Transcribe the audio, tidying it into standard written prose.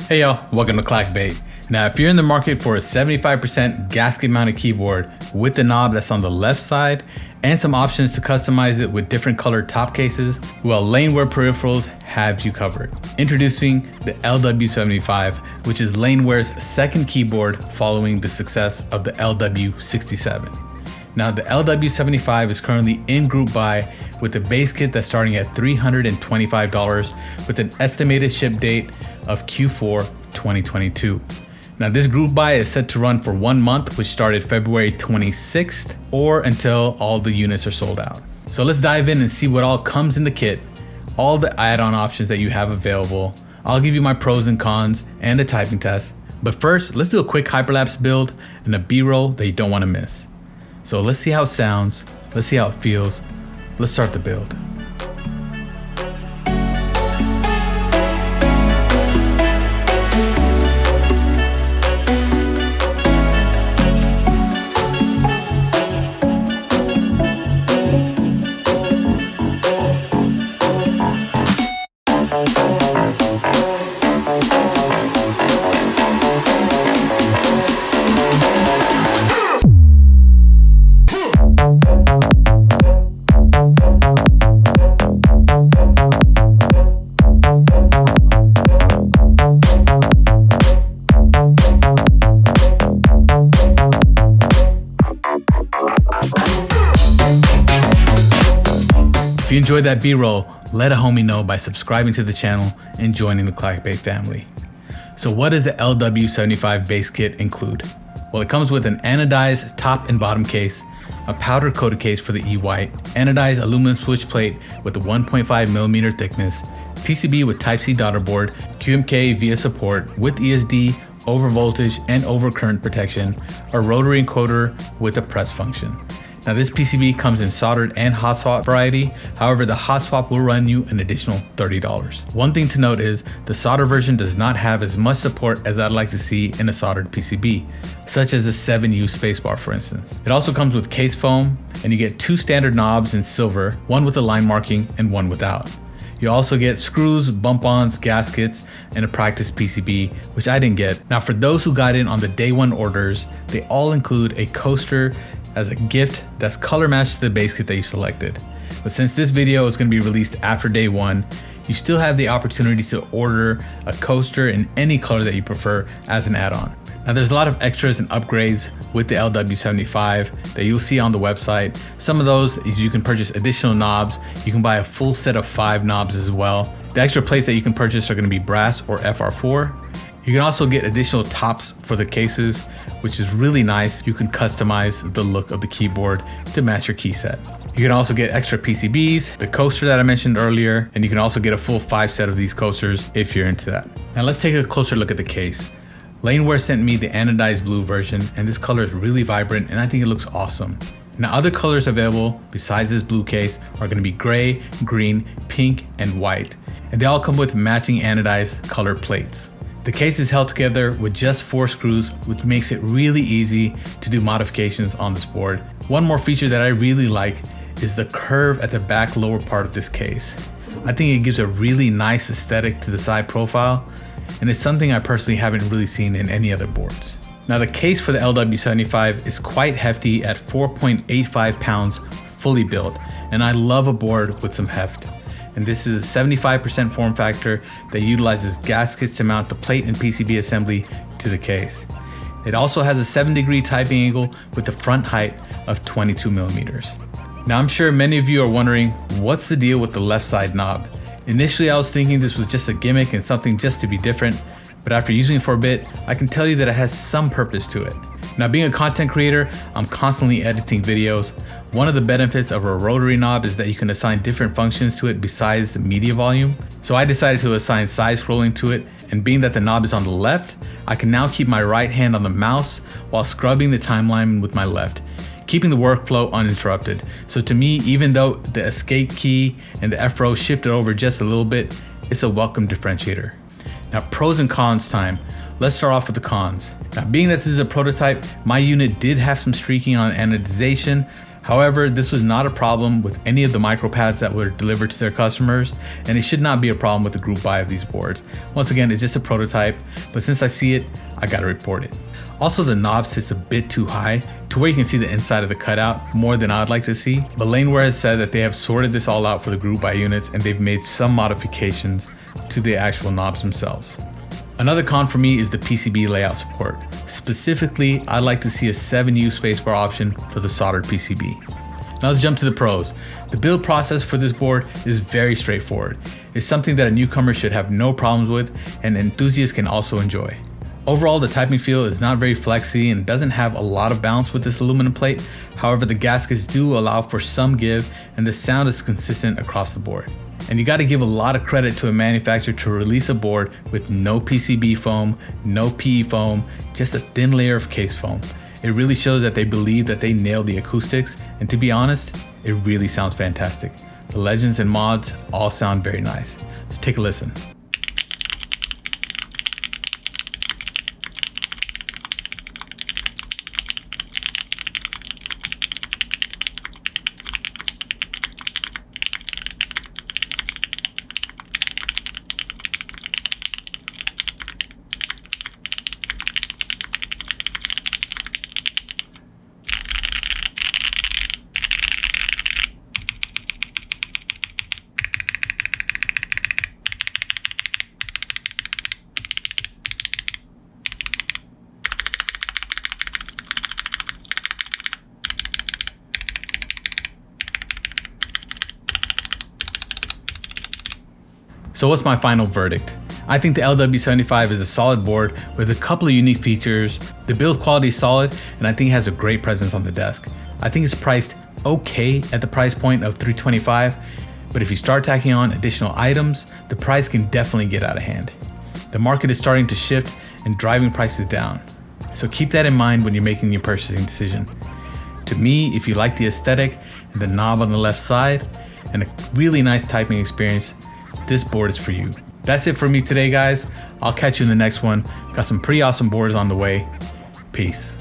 Hey y'all, welcome to CLACK Bait. Now if you're in the market for a 75% gasket mounted keyboard with the knob that's on the left side and some options to customize it with different colored top cases, well, Laneware peripherals have you covered. Introducing the LW75, which is Laneware's second keyboard following the success of the LW67. Now the LW75 is currently in group buy with a base kit that's starting at $325 with an estimated ship date of Q4 2022. Now this group buy is set to run for 1 month, which started February 26th or until all the units are sold out. So let's dive in and see what all comes in the kit, all the add-on options that you have available. I'll give you my pros and cons and a typing test. But first, let's do a quick hyperlapse build and a B-roll that you don't want to miss. So let's see how it sounds, let's see how it feels. Let's start the build. If you enjoyed that B-roll, let a homie know by subscribing to the channel and joining the CLACK Bait family. So what does the LW75 base kit include? Well, it comes with an anodized top and bottom case, a powder coated case for the E-white, anodized aluminum switch plate with a 1.5mm thickness, PCB with Type-C daughter board, QMK via support with ESD, over voltage and over current protection, a rotary encoder with a press function. Now this PCB comes in soldered and hot swap variety. However, the hot swap will run you an additional $30. One thing to note is the solder version does not have as much support as I'd like to see in a soldered PCB, such as the 7U spacebar for instance. It also comes with case foam and you get 2 standard knobs in silver, one with a line marking and one without. You also get screws, bump-ons, gaskets, and a practice PCB, which I didn't get. Now for those who got in on the day one orders, they all include a coaster as a gift that's color matched to the base kit that you selected. But since this video is going to be released after day one, you still have the opportunity to order a coaster in any color that you prefer as an add-on. Now there's a lot of extras and upgrades with the LW75 that you'll see on the website. Some of those you can purchase additional knobs. You can buy a full set of 5 knobs as well. The extra plates that you can purchase are going to be brass or FR4. You can also get additional tops for the cases, which is really nice. You can customize the look of the keyboard to match your key set. You can also get extra PCBs, the coaster that I mentioned earlier, and you can also get a full 5 set of these coasters if you're into that. Now let's take a closer look at the case. Laneware sent me the anodized blue version, and this color is really vibrant and I think it looks awesome. Now other colors available besides this blue case are going to be gray, green, pink, and white, and they all come with matching anodized color plates. The case is held together with just 4 screws, which makes it really easy to do modifications on this board. One more feature that I really like is the curve at the back lower part of this case. I think it gives a really nice aesthetic to the side profile, and it's something I personally haven't really seen in any other boards. Now the case for the LW75 is quite hefty at 4.85 pounds fully built, and I love a board with some heft. And this is a 75% form factor that utilizes gaskets to mount the plate and PCB assembly to the case. It also has a 7-degree typing angle with the front height of 22mm. Now I'm sure many of you are wondering, what's the deal with the left side knob? Initially I was thinking this was just a gimmick and something just to be different, but after using it for a bit, I can tell you that it has some purpose to it. Now being a content creator, I'm constantly editing videos. One of the benefits of a rotary knob is that you can assign different functions to it besides the media volume. So I decided to assign side scrolling to it, and being that the knob is on the left, I can now keep my right hand on the mouse while scrubbing the timeline with my left, keeping the workflow uninterrupted. So to me, even though the escape key and the F row shifted over just a little bit, it's a welcome differentiator. Now pros and cons time. Let's start off with the cons. Now being that this is a prototype, my unit did have some streaking on anodization. However, this was not a problem with any of the micro pads that were delivered to their customers, and it should not be a problem with the group buy of these boards. Once again, it's just a prototype, but since I see it, I gotta report it. Also, the knob sits a bit too high to where you can see the inside of the cutout more than I'd like to see, but Laneware has said that they have sorted this all out for the group buy units and they've made some modifications to the actual knobs themselves. Another con for me is the PCB layout support. Specifically, I'd like to see a 7U spacebar option for the soldered PCB. Now let's jump to the pros. The build process for this board is very straightforward. It's something that a newcomer should have no problems with and enthusiasts can also enjoy. Overall, the typing feel is not very flexy and doesn't have a lot of bounce with this aluminum plate. However, the gaskets do allow for some give and the sound is consistent across the board. And you got to give a lot of credit to a manufacturer to release a board with no PCB foam, no PE foam, just a thin layer of case foam. It really shows that they believe that they nailed the acoustics, and to be honest, it really sounds fantastic. The legends and mods all sound very nice. Let's take a listen. So what's my final verdict? I think the LW75 is a solid board with a couple of unique features. The build quality is solid and I think it has a great presence on the desk. I think it's priced okay at the price point of $325, but if you start tacking on additional items, the price can definitely get out of hand. The market is starting to shift and driving prices down. So keep that in mind when you're making your purchasing decision. To me, if you like the aesthetic and the knob on the left side and a really nice typing experience, this board is for you. That's it for me today, guys. I'll catch you in the next one. Got some pretty awesome boards on the way. Peace.